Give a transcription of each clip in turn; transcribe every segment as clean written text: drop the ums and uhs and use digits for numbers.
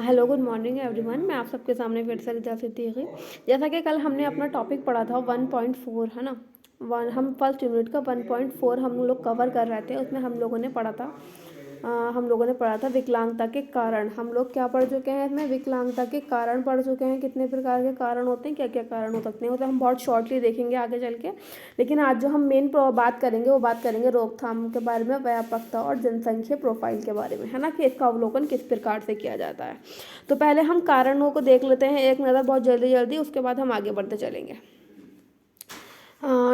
Hello good morning everyone. मैं आप सबके सामने फिर से रिता सिद्दीकी। जैसा कि कल हमने अपना टॉपिक पढ़ा था 1.4, है ना। हम फर्स्ट यूनिट का 1.4 हम लोग कवर कर रहे थे। उसमें हम लोगों ने पढ़ा था विकलांगता के कारण। हम लोग क्या पढ़ चुके हैं इसमें? विकलांगता के कारण पढ़ चुके हैं। कितने प्रकार के कारण होते हैं, क्या क्या कारण हो सकते हैं, वो तो हम बहुत शॉर्टली देखेंगे आगे चल के। लेकिन आज जो हम मेन बात करेंगे वो बात करेंगे रोकथाम के बारे में, व्यापकता और जनसंख्या प्रोफाइल के बारे में, है ना, कि इसका अवलोकन किस प्रकार से किया जाता है। तो पहले हम कारणों को देख लेते हैं एक नज़र बहुत जल्दी जल्दी, उसके बाद हम आगे बढ़ते चलेंगे।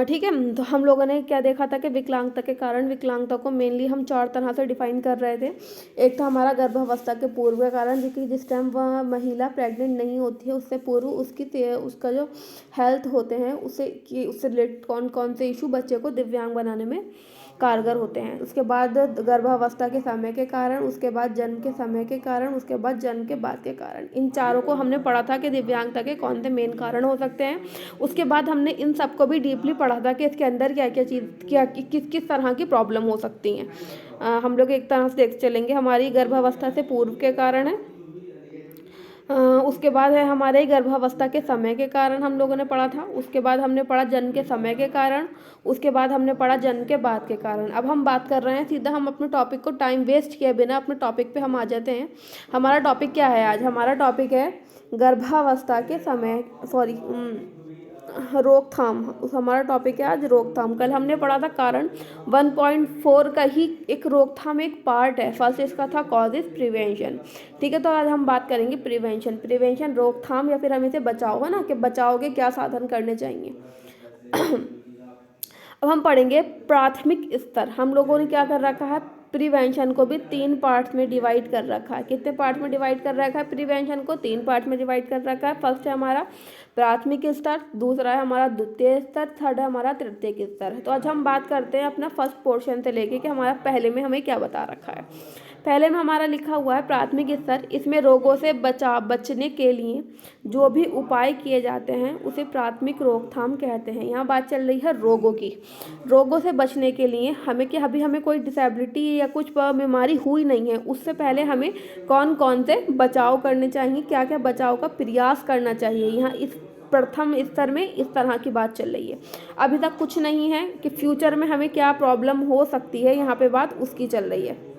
ठीक है। तो हम लोगों ने क्या देखा था कि विकलांगता के कारण, विकलांगता को मेनली हम 4 तरह से डिफाइन कर रहे थे। एक तो हमारा गर्भावस्था के पूर्व का कारण, जिस टाइम वह महिला प्रेग्नेंट नहीं होती है उससे पूर्व उसका जो हेल्थ होते हैं उससे रिलेटेड कौन कौन से इशू बच्चे को दिव्यांग बनाने में कारगर होते हैं। उसके बाद गर्भावस्था के समय के कारण, उसके बाद जन्म के समय के कारण, उसके बाद जन्म के बाद के कारण। इन चारों को हमने पढ़ा था कि दिव्यांगता के कौन से मेन कारण हो सकते हैं। उसके बाद हमने इन सबको भी डीपली पढ़ा था कि इसके अंदर क्या क्या चीज़, क्या किस किस तरह की प्रॉब्लम हो सकती हैं। हम लोग एक तरह से देख चलेंगे। हमारी गर्भावस्था से पूर्व के कारण है। उसके बाद है हमारे गर्भावस्था के समय के कारण, हम लोगों ने पढ़ा था। उसके बाद हमने पढ़ा जन्म के समय के कारण। उसके बाद हमने पढ़ा जन्म के बाद के कारण। अब हम बात कर रहे हैं सीधा, हम अपने टॉपिक को टाइम वेस्ट किए बिना अपने टॉपिक पे हम आ जाते हैं। हमारा टॉपिक क्या है आज? हमारा टॉपिक है गर्भावस्था के समय, सॉरी, रोकथाम। हमारा टॉपिक है आज रोकथाम। कल हमने पढ़ा था कारण। 1.4 का ही एक रोकथाम एक पार्ट है। फर्स्ट इसका था कॉजेस, प्रिवेंशन। ठीक है, तो आज हम बात करेंगे प्रिवेंशन। प्रिवेंशन रोकथाम, या फिर हम इसे बचाव, है ना, कि बचाव के क्या साधन करने चाहिए। अब हम पढ़ेंगे प्राथमिक स्तर। हम लोगों ने क्या कर रखा है? प्रिवेंशन को भी 3 पार्ट्स में डिवाइड कर रखा है। कितने पार्ट में डिवाइड कर रखा है? प्रिवेंशन को 3 पार्ट में डिवाइड कर रखा है। फर्स्ट है हमारा प्राथमिक स्तर, दूसरा है हमारा द्वितीय स्तर, थर्ड है हमारा तृतीयक स्तर। तो आज हम बात करते हैं अपना फर्स्ट पोर्शन से लेके कि हमारा पहले में हमें क्या बता रखा है। पहले में हमारा लिखा हुआ है प्राथमिक स्तर। इसमें रोगों से बचने के लिए जो भी उपाय किए जाते हैं उसे प्राथमिक रोकथाम कहते हैं। यहाँ बात चल रही है रोगों की। रोगों से बचने के लिए हमें कोई डिसेबिलिटी या कुछ बीमारी हुई नहीं है, उससे पहले हमें कौन कौन से बचाव करने चाहिए, क्या क्या बचाव का प्रयास करना चाहिए। यहाँ इस प्रथम स्तर में इस तरह की बात चल रही है। अभी तक कुछ नहीं है कि फ्यूचर में हमें क्या प्रॉब्लम हो सकती है, यहाँ पे बात उसकी चल रही है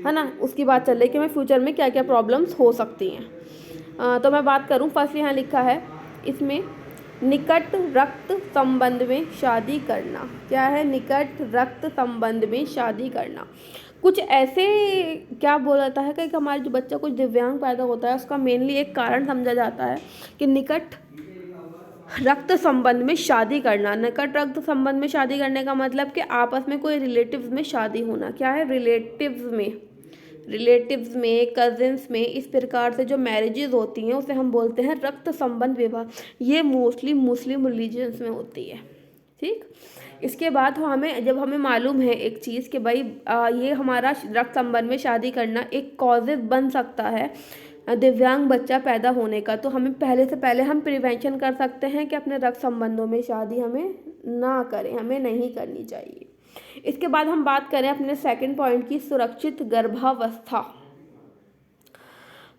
ना, उसकी बात चल रही है कि हमें फ्यूचर में क्या क्या प्रॉब्लम्स हो सकती हैं। तो मैं बात करूँ, फर्स्ट यहाँ लिखा है इसमें निकट रक्त संबंध में शादी करना। क्या है? निकट रक्त संबंध में शादी करना। कुछ ऐसे क्या बोला जाता है कि हमारे जो बच्चा कुछ दिव्यांग पैदा होता है उसका मेनली एक कारण समझा जाता है कि निकट रक्त संबंध में शादी करना। निकट रक्त संबंध में शादी करने का मतलब कि आपस में कोई रिलेटिव्स में शादी होना। क्या है? रिलेटिव्स में कजिन्स में इस प्रकार से जो मैरिजेज होती हैं उसे हम बोलते हैं रक्त संबंध विवाह। ये मोस्टली मुस्लिम रिलीजन्स में होती है। ठीक। इसके बाद जब हमें मालूम है एक चीज़ कि भाई ये हमारा रक्त संबंध में शादी करना एक कॉजेज बन सकता है दिव्यांग बच्चा पैदा होने का, तो हमें पहले से पहले हम प्रिवेंशन कर सकते हैं कि अपने रक्त संबंधों में शादी हमें ना करें, हमें नहीं करनी चाहिए। इसके बाद हम बात करें अपने सेकंड पॉइंट की, सुरक्षित गर्भावस्था।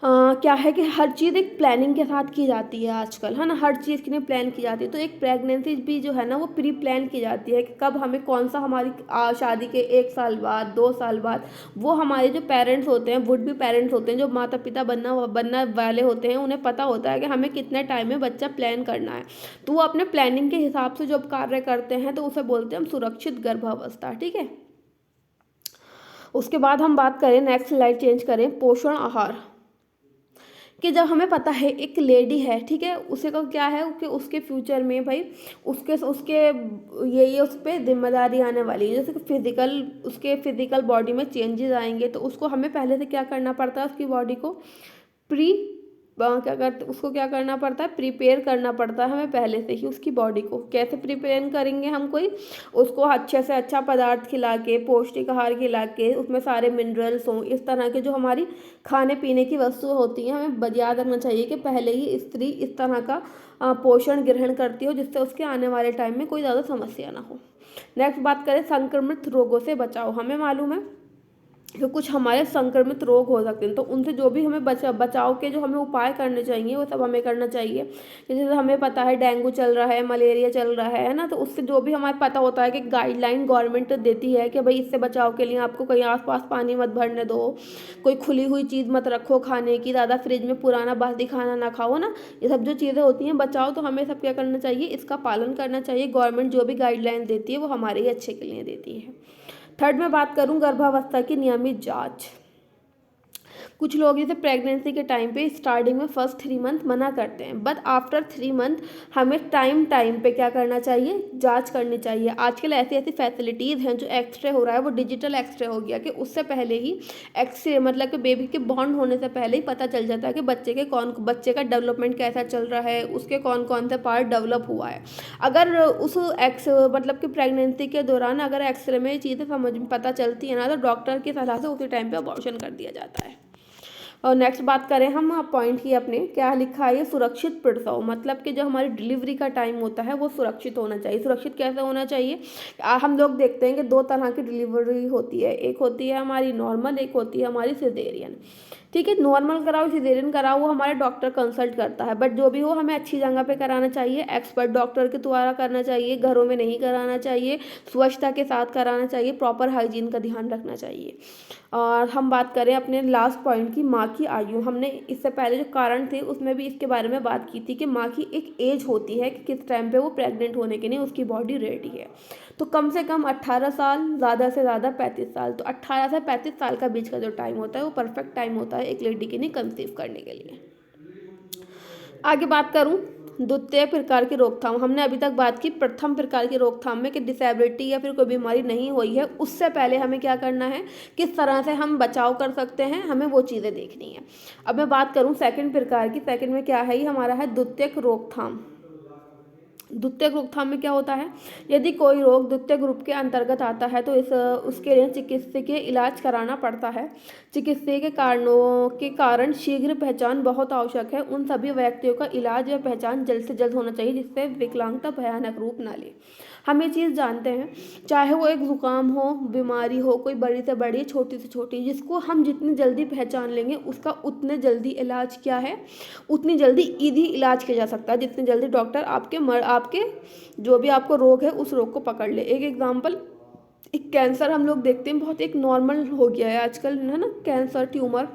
क्या है कि हर चीज़ एक प्लानिंग के साथ की जाती है आजकल, है ना। हर चीज़ के लिए प्लान की जाती है। तो एक प्रेगनेंसी भी जो है ना वो प्री प्लान की जाती है कि कब हमें कौन सा, हमारी शादी के 1 साल बाद, 2 साल बाद, वो हमारे जो पेरेंट्स होते हैं, वुड बी पेरेंट्स होते हैं, जो माता पिता बनना वाले होते हैं, उन्हें पता होता है कि हमें कितने टाइम में बच्चा प्लान करना है। तो वो अपने प्लानिंग के हिसाब से जब कार्य करते हैं तो उसे बोलते हैं हम सुरक्षित गर्भावस्था। ठीक है। उसके बाद हम बात करें, नेक्स्ट स्लाइड चेंज करें, पोषण आहार। कि जब हमें पता है एक लेडी है, ठीक है, उसे को क्या है कि उसके फ्यूचर में भाई उसके उसके ये उस पर जिम्मेदारी आने वाली है, जैसे उसके फिजिकल बॉडी में चेंजेस आएंगे, तो उसको हमें पहले से क्या करना पड़ता है, उसकी बॉडी को उसको क्या करना पड़ता है, प्रिपेयर करना पड़ता है हमें पहले से ही उसकी बॉडी को। कैसे प्रिपेयर करेंगे हम? उसको अच्छे से अच्छा पदार्थ खिला के, पौष्टिक आहार खिला के, उसमें सारे मिनरल्स हों, इस तरह के जो हमारी खाने पीने की वस्तुएं होती हैं, हमें याद रखना चाहिए कि पहले ही स्त्री इस तरह का पोषण ग्रहण करती हो जिससे उसके आने वाले टाइम में कोई ज़्यादा समस्या ना हो। नेक्स्ट बात करें संक्रमित रोगों से बचाव। हमें मालूम है तो कुछ हमारे संक्रमित रोग हो सकते हैं, तो उनसे जो भी हमें बचाव के जो हमें उपाय करने चाहिए वो सब हमें करना चाहिए। जैसे हमें पता है डेंगू चल रहा है, मलेरिया चल रहा है ना, तो उससे जो भी हमें पता होता है कि गाइडलाइन गवर्नमेंट देती है कि भाई इससे बचाव के लिए आपको कहीं आसपास पानी मत भरने दो, कोई खुली हुई चीज़ मत रखो खाने की, ज़्यादा फ्रिज में पुराना बासी खाना ना खाओ ना, ये सब जो चीज़ें होती हैं बचाओ, तो हमें सब क्या करना चाहिए, इसका पालन करना चाहिए। गवर्नमेंट जो भी गाइडलाइन देती है वो हमारे ही अच्छे के लिए देती है। थर्ड में बात करूँ गर्भावस्था की नियमित जाँच। कुछ लोग जैसे प्रेगनेंसी के टाइम पे स्टार्टिंग में फर्स्ट 3 मंथ मना करते हैं, बट आफ्टर 3 मंथ हमें टाइम पे क्या करना चाहिए, जांच करनी चाहिए। आजकल ऐसी ऐसी फैसिलिटीज़ हैं, जो एक्सरे हो रहा है वो डिजिटल एक्सरे हो गया, कि उससे पहले ही एक्सरे मतलब कि बेबी के बॉर्न होने से पहले ही पता चल जाता है कि बच्चे का डेवलपमेंट कैसा चल रहा है, उसके कौन कौन से पार्ट डेवलप हुआ है। अगर उस मतलब कि प्रेगनेंसी के दौरान अगर एक्सरे में ये चीज़ें समझ में पता चलती है ना, तो डॉक्टर की सलाह से उसी टाइम पे अबॉर्शन कर दिया जाता है। और नेक्स्ट बात करें हम पॉइंट की अपने, क्या लिखा है, सुरक्षित प्रसव, मतलब कि जो हमारी डिलीवरी का टाइम होता है वो सुरक्षित होना चाहिए। सुरक्षित कैसे होना चाहिए, हम लोग देखते हैं कि 2 तरह की डिलीवरी होती है, एक होती है हमारी नॉर्मल, एक होती है हमारी सिजेरियन। ठीक है, नॉर्मल कराओ सिजेरियन कराओ वो हमारे डॉक्टर कंसल्ट करता है, बट जो भी हो हमें अच्छी जगह पे कराना चाहिए, एक्सपर्ट डॉक्टर के द्वारा करना चाहिए, घरों में नहीं कराना चाहिए, स्वच्छता के साथ कराना चाहिए, प्रॉपर हाइजीन का ध्यान रखना चाहिए। और हम बात करें अपने लास्ट पॉइंट की, माँ की आयु। हमने इससे पहले जो कारण थे उसमें भी इसके बारे में बात की थी कि माँ की एक एज होती है कि किस टाइम पे वो प्रेग्नेंट होने के लिए उसकी बॉडी रेडी है। तो कम से कम 18 साल, ज़्यादा से ज़्यादा 35 साल, तो 18 से 35 साल का बीच का जो टाइम होता है वो परफेक्ट टाइम होता है एक लेडी के लिए कंसीव करने के लिए। आगे बात करूं द्वितीय प्रकार की रोकथाम। हमने अभी तक बात की प्रथम प्रकार की रोकथाम में कि डिसेबिलिटी या फिर कोई बीमारी नहीं हुई है, उससे पहले हमें क्या करना है, किस तरह से हम बचाव कर सकते हैं, हमें वो चीज़ें देखनी है। अब मैं बात करूं सेकंड प्रकार की, सेकंड में क्या है, ये हमारा है द्वितीयक रोकथाम। द्वितीयक रोकथाम में क्या होता है, यदि कोई रोग द्वितीय ग्रुप के अंतर्गत आता है तो उसके लिए चिकित्सकीय इलाज कराना पड़ता है। चिकित्सीय के कारणों के कारण शीघ्र पहचान बहुत आवश्यक है। उन सभी व्यक्तियों का इलाज या पहचान जल्द से जल्द होना चाहिए जिससे विकलांगता भयानक रूप ना ले। हम ये चीज़ जानते हैं, चाहे वो एक जुकाम हो, बीमारी हो, कोई बड़ी से बड़ी, छोटी से छोटी, जिसको हम जितनी जल्दी पहचान लेंगे उसका उतने जल्दी इलाज क्या है, उतनी जल्दी ईजी इलाज किया जा सकता है, जितनी जल्दी डॉक्टर आपके जो भी आपको रोग है उस रोग को पकड़ ले। एक एग्जांपल, एक कैंसर हम लोग देखते हैं बहुत एक नॉर्मल हो गया है आजकल, है ना, कैंसर ट्यूमर।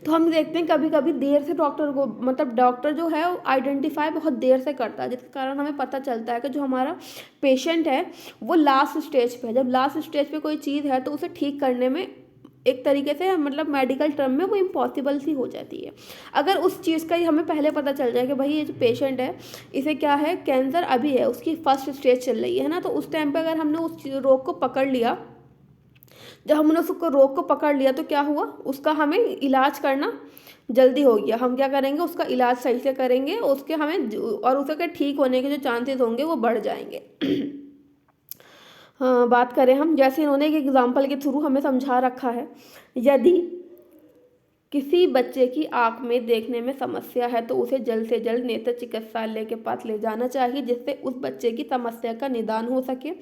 तो हम देखते हैं कभी कभी देर से डॉक्टर को, मतलब डॉक्टर जो है वो आइडेंटिफाई बहुत देर से करता है, जिसके कारण हमें पता चलता है कि जो हमारा पेशेंट है वो लास्ट स्टेज पे है। जब लास्ट स्टेज पे कोई चीज़ है तो उसे ठीक करने में एक तरीके से, मतलब मेडिकल टर्म में वो इम्पॉसिबल सी हो जाती है। अगर उस चीज़ का ही हमें पहले पता चल जाए कि भाई ये जो पेशेंट है इसे क्या है, कैंसर अभी है, उसकी फर्स्ट स्टेज चल रही है ना, तो उस टाइम पे अगर हमने उस रोग को पकड़ लिया, जब हमने उसको रोग को पकड़ लिया तो क्या हुआ, उसका हमें इलाज करना जल्दी हो गया। हम क्या करेंगे, उसका इलाज सही से करेंगे, उसके हमें और उसके ठीक होने के जो चांसेस होंगे वो बढ़ जाएंगे। हाँ, बात करें हम, जैसे इन्होंने एक एग्जाम्पल के थ्रू हमें समझा रखा है, यदि किसी बच्चे की आँख में देखने में समस्या है तो उसे जल्द से जल्द नेत्र चिकित्सालय के पास ले जाना चाहिए, जिससे उस बच्चे की समस्या का निदान हो सके,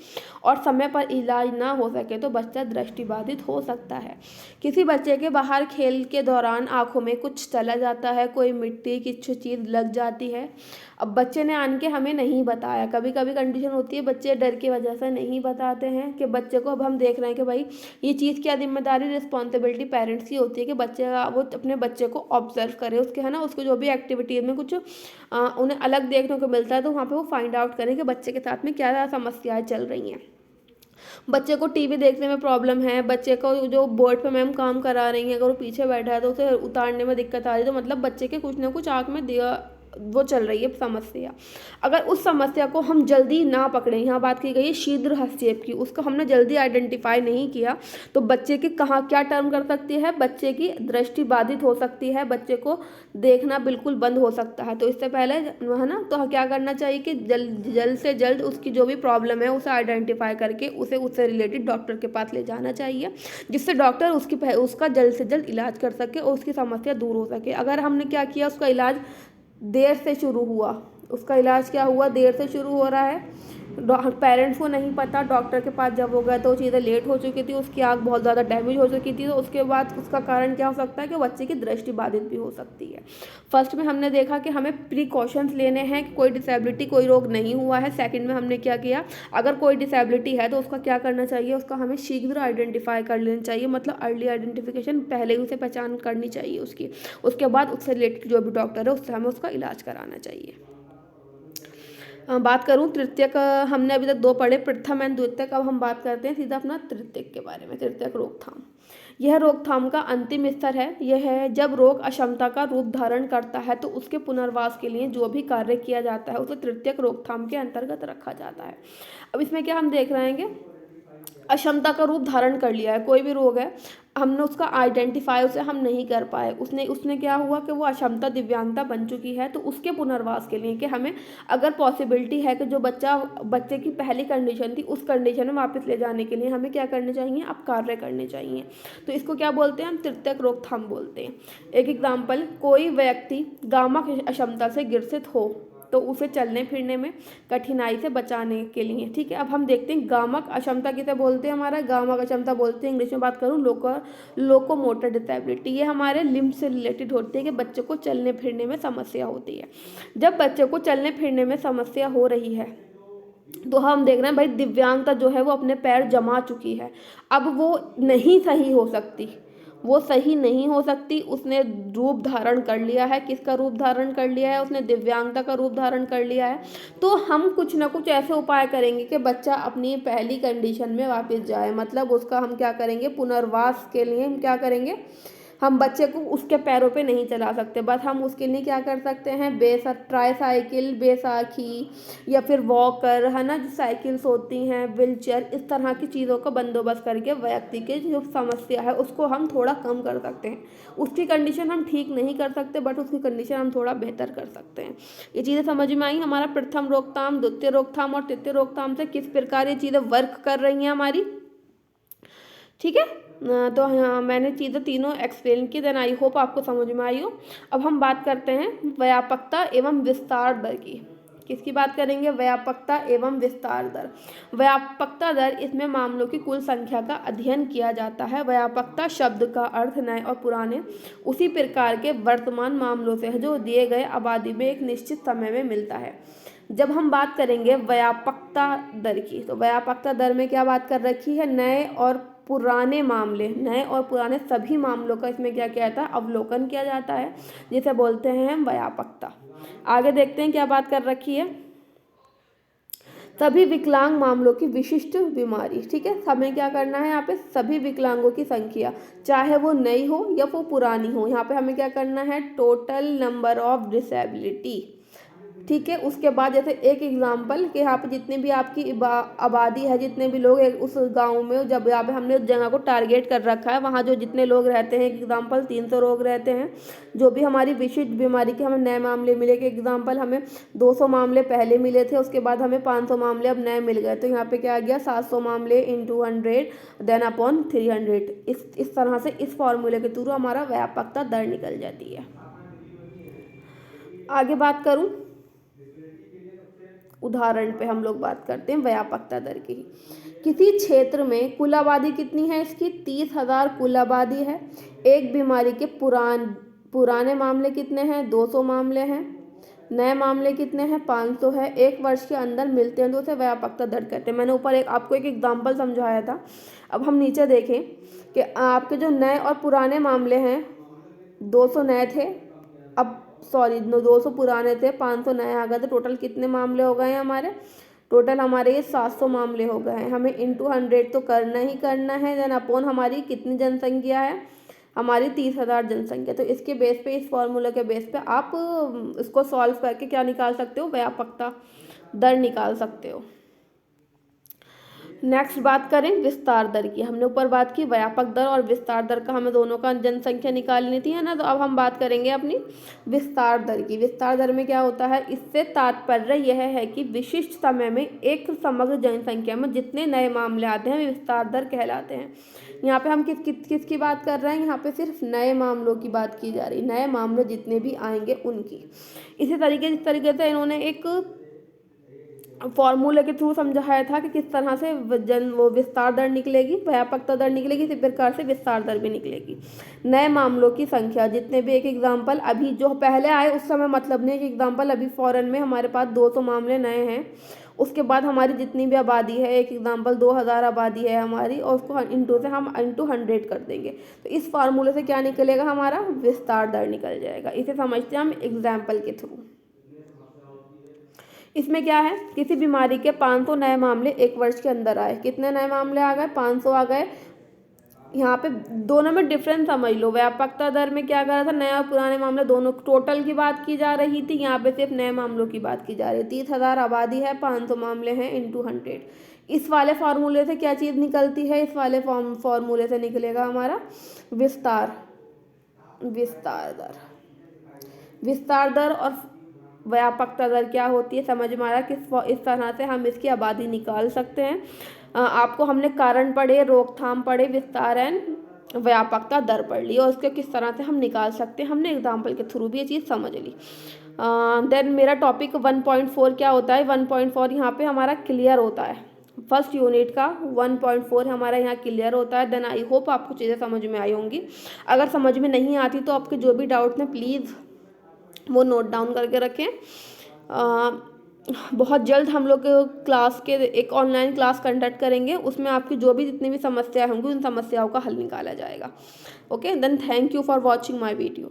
और समय पर इलाज ना हो सके तो बच्चा दृष्टिबाधित हो सकता है। किसी बच्चे के बाहर खेल के दौरान आँखों में कुछ चला जाता है, कोई मिट्टी की चीज़ लग जाती है, अब बच्चे ने आन के हमें नहीं बताया, कभी कभी कंडीशन होती है बच्चे डर की वजह से नहीं बताते हैं कि बच्चे को, अब हम देख रहे हैं कि भाई ये चीज़ की जिम्मेदारी, रिस्पॉन्सिबिलिटी पेरेंट्स की होती है कि बच्चे वो अपने बच्चे को ऑब्जर्व करे, उसके, है ना, उसको जो भी एक्टिविटीज़ में कुछ उन्हें अलग देखने को मिलता है तो वहाँ पे वो फाइंड आउट करें कि बच्चे के साथ में क्या समस्याएं चल रही हैं। बच्चे को टीवी देखने में प्रॉब्लम है, बच्चे को जो बोर्ड पे मैम काम करा रही हैं अगर वो पीछे बैठा है तो उसे उतारने में दिक्कत आ रही है, तो मतलब बच्चे के कुछ ना कुछ आँख में वो चल रही है समस्या। अगर उस समस्या को हम जल्दी ना पकड़ें, यहाँ बात की गई है शीघ्र हस्तक्षेप की, उसको हमने जल्दी आइडेंटिफाई नहीं किया तो बच्चे की कहाँ क्या टर्म कर सकती है, बच्चे की दृष्टि बाधित हो सकती है, बच्चे को देखना बिल्कुल बंद हो सकता है। तो इससे पहले, है ना, तो क्या करना चाहिए कि जल्द से जल्द उसकी जो भी प्रॉब्लम है उसे आइडेंटिफाई करके उसे उससे रिलेटेड डॉक्टर के पास ले जाना चाहिए, जिससे डॉक्टर उसका जल्द से जल्द इलाज कर सके और उसकी समस्या दूर हो सके। अगर हमने क्या किया, उसका इलाज देर से शुरू हुआ, उसका इलाज क्या हुआ, देर से शुरू हो रहा है, पेरेंट्स को नहीं पता, डॉक्टर के पास जब वो गए तो चीज़ें लेट हो चुकी थी, उसकी आँख बहुत ज़्यादा डैमेज हो चुकी थी, तो उसके बाद उसका कारण क्या हो सकता है कि बच्चे की दृष्टि बाधित भी हो सकती है। फर्स्ट में हमने देखा कि हमें प्रिकॉशंस लेने हैं कि कोई डिसेबिलिटी, कोई रोग नहीं हुआ है। सेकंड में हमने क्या किया, अगर कोई डिसेबिलिटी है तो उसका क्या करना चाहिए, उसका हमें शीघ्र आइडेंटिफाई कर लेना चाहिए, मतलब अर्ली आइडेंटिफिकेशन, पहले ही उसे पहचान करनी चाहिए उसकी। उसके बाद उससे रिलेटेड जो भी डॉक्टर है उससे हमें उसका इलाज कराना चाहिए। बात करूं तृतीयक, हमने अभी तक 2 पढ़े, प्रथम एंड द्वितीयक। अब हम बात करते हैं सीधा अपना तृतीयक के बारे में। तृतीयक रोकथाम, यह रोकथाम का अंतिम स्तर है। यह है जब रोग अक्षमता का रूप धारण करता है तो उसके पुनर्वास के लिए जो भी कार्य किया जाता है उसे तृतीयक रोकथाम के अंतर्गत रखा जाता है। अब इसमें क्या हम देख रहे हैं, अक्षमता का रूप धारण कर लिया है, कोई भी रोग है, हमने उसका आइडेंटिफाई उसे हम नहीं कर पाए, उसने क्या हुआ कि वो अक्षमता दिव्यांगता बन चुकी है, तो उसके पुनर्वास के लिए कि हमें अगर पॉसिबिलिटी है कि जो बच्चे की पहली कंडीशन थी उस कंडीशन में वापस ले जाने के लिए हमें क्या करने चाहिए, अब कार्य करने चाहिए। तो इसको क्या बोलते हैं, हम तृतीयक रोकथाम बोलते हैं। एक एग्जाम्पल, कोई व्यक्ति गामा अक्षमता से ग्रसित हो तो उसे चलने फिरने में कठिनाई से बचाने के लिए, ठीक है। अब हम देखते हैं गामक अक्षमता किसे बोलते हैं, हमारा गामक अक्षमता बोलते हैं, इंग्लिश में बात करूँ लोकोमोटर डिसेबिलिटी। ये हमारे लिम्ब से रिलेटेड होती है कि बच्चे को चलने फिरने में समस्या होती है। जब बच्चे को चलने फिरने में समस्या हो रही है तो हम देख रहे हैं भाई दिव्यांगता जो है वो अपने पैर जमा चुकी है, अब वो नहीं सही हो सकती, वो सही नहीं हो सकती। उसने रूप धारण कर लिया है, किसका रूप धारण कर लिया है, उसने दिव्यांगता का रूप धारण कर लिया है। तो हम कुछ ना कुछ ऐसे उपाय करेंगे कि बच्चा अपनी पहली कंडीशन में वापस जाए, मतलब उसका हम क्या करेंगे, पुनर्वास के लिए हम क्या करेंगे, हम बच्चे को उसके पैरों पे नहीं चला सकते, बस हम उसके लिए क्या कर सकते हैं, ट्राईसाइकिल, बैसाखी या फिर वॉकर, है ना, जो साइकिल्स होती हैं, व्हीलचेयर, इस तरह की चीज़ों का बंदोबस्त करके व्यक्ति की जो समस्या है उसको हम थोड़ा कम कर सकते हैं। उसकी कंडीशन हम ठीक नहीं कर सकते बट उसकी कंडीशन हम थोड़ा बेहतर कर सकते हैं। ये चीज़ें समझ में आई हमारा प्रथम रोकथाम, द्वितीय रोकथाम और तृतीय रोकथाम से किस प्रकार ये चीज़ें वर्क कर रही हैं हमारी, ठीक है। तो हाँ, मैंने चीज़ें तीनों एक्सप्लेन की, देन आई होप आपको समझ में आई हो। अब हम बात करते हैं व्यापकता एवं विस्तार दर की। किसकी बात करेंगे, व्यापकता एवं विस्तार दर। व्यापकता दर, इसमें मामलों की कुल संख्या का अध्ययन किया जाता है। व्यापकता शब्द का अर्थ नए और पुराने उसी प्रकार के वर्तमान मामलों से है जो दिए गए आबादी में एक निश्चित समय में मिलता है। जब हम बात करेंगे व्यापकता दर की, तो व्यापकता दर में क्या बात कर रखी है, नए और पुराने मामले, नए और पुराने सभी मामलों का इसमें क्या किया जाता है, अवलोकन किया जाता है, जिसे बोलते हैं हम व्यापकता। आगे देखते हैं क्या बात कर रखी है, सभी विकलांग मामलों की विशिष्ट बीमारी, ठीक है। हमें क्या करना है, यहाँ पे सभी विकलांगों की संख्या, चाहे वो नई हो या वो पुरानी हो, यहाँ पे हमें क्या करना है, टोटल नंबर ऑफ डिसेबिलिटी, ठीक है। उसके बाद जैसे एक एग्जांपल कि यहाँ पे जितने भी आपकी आबादी है, जितने भी लोग उस गांव में, जब यहाँ पे हमने उस जगह को टारगेट कर रखा है, वहाँ जो जितने लोग रहते हैं, एग्जांपल 300 लोग रहते हैं, जो भी हमारी विशिष्ट बीमारी के हमें नए मामले मिले, कि एग्जांपल हमें 200 मामले पहले मिले थे, उसके बाद हमें 500 मामले अब नए मिल गए, तो यहाँ पे क्या आ गया, 700 मामले इंटू 100 देन अपॉन 300। इस तरह से इस फॉर्मूले के थ्रू हमारा व्यापकता दर निकल जाती है। आगे बात करूँ, उदाहरण पे हम लोग बात करते हैं व्यापकता दर की। किसी क्षेत्र में कुल आबादी कितनी है इसकी, 30,000 कुल आबादी है। एक बीमारी के पुराने मामले कितने हैं, 200 मामले हैं। नए मामले कितने हैं, 500 है। एक वर्ष के अंदर मिलते हैं तो उसे व्यापकता दर कहते हैं। मैंने ऊपर आपको एक एग्जाम्पल समझाया था। अब हम नीचे देखें कि आपके जो नए और पुराने मामले हैं, 200 नए थे, अब 200 पुराने थे, 500 नए आ गए, तो टोटल कितने मामले हो गए हैं हमारे, टोटल हमारे ये 700 मामले हो गए हैं। हमें इंटू 100 तो करना ही करना है, देन अपॉन हमारी कितनी जनसंख्या है, हमारी 30,000 जनसंख्या। तो इसके बेस पे, इस फॉर्मूला के बेस पे आप इसको सॉल्व करके क्या निकाल सकते हो, व्यापकता दर निकाल सकते हो। नेक्स्ट बात करें विस्तार दर की। हमने ऊपर बात की व्यापक दर और विस्तार दर का, हमें दोनों का जनसंख्या निकालनी थी, है ना। तो अब हम बात करेंगे अपनी विस्तार दर की। विस्तार दर में क्या होता है, इससे तात्पर्य यह है कि विशिष्ट समय में एक समग्र जनसंख्या में जितने नए मामले आते हैं वे विस्तार दर कहलाते हैं। यहाँ पे हम किसकी बात कर रहे हैं, यहाँ पे सिर्फ नए मामलों की बात की जा रही, नए मामले जितने भी आएंगे उनकी। इसी तरीके से इन्होंने एक फॉर्मूले के थ्रू समझाया था कि किस तरह से वो विस्तार दर निकलेगी, व्यापकता दर निकलेगी, इसी प्रकार से विस्तार दर भी निकलेगी। नए मामलों की संख्या, जितने भी एक एग्जाम्पल अभी जो पहले आए उस समय मतलब नहीं, एक एग्जाम्पल अभी फ़ौरन में हमारे पास 200 मामले नए हैं, उसके बाद हमारी जितनी भी आबादी है, एक एग्जाम्पल 2000 आबादी है हमारी, और उसको इंटू से हम इंटू 100 कर देंगे, तो इस फार्मूले से क्या निकलेगा, हमारा विस्तार दर निकल जाएगा। इसे समझते हैं हम एग्जाम्पल के थ्रू। इसमें क्या है, किसी बीमारी के 500 नए मामले एक वर्ष के अंदर आए। कितने नए मामले आ गए, 500 आ गए। यहाँ पे दोनों में डिफरेंस समझ लो, व्यापकता दर में क्या कर रहा था, नए और पुराने मामले दोनों टोटल की बात की जा रही थी, यहाँ पे सिर्फ नए मामलों की बात की जा रही है। 30,000 आबादी है, 500 मामले हैं, इंटू 100। इस वाले फार्मूले से क्या चीज़ निकलती है, इस वाले फार्मूले से निकलेगा हमारा विस्तार दर। विस्तार दर और व्यापकता दर क्या होती है समझ में आया, इस तरह से हम इसकी आबादी निकाल सकते हैं। आपको हमने कारण पढ़े, रोकथाम पढ़े, विस्तार एंड व्यापकता दर पढ़ ली, और उसके किस तरह से हम निकाल सकते हैं हमने एग्जाम्पल के थ्रू भी ये चीज़ समझ ली। देन मेरा टॉपिक 1.4 क्या होता है, 1.4 यहाँ पे हमारा क्लियर होता है, फर्स्ट यूनिट का 1.4 हमारा यहाँ क्लियर होता है। देन आई होप आपको चीज़ें समझ में आई होंगी। अगर समझ में नहीं आती तो आपके जो भी डाउट हैं प्लीज़ वो नोट डाउन करके रखें। बहुत जल्द हम लोग क्लास के एक ऑनलाइन क्लास कंडक्ट करेंगे, उसमें आपकी जो भी जितनी भी समस्याएं होंगी उन समस्याओं का हल निकाला जाएगा। Okay, then thank you for watching my video.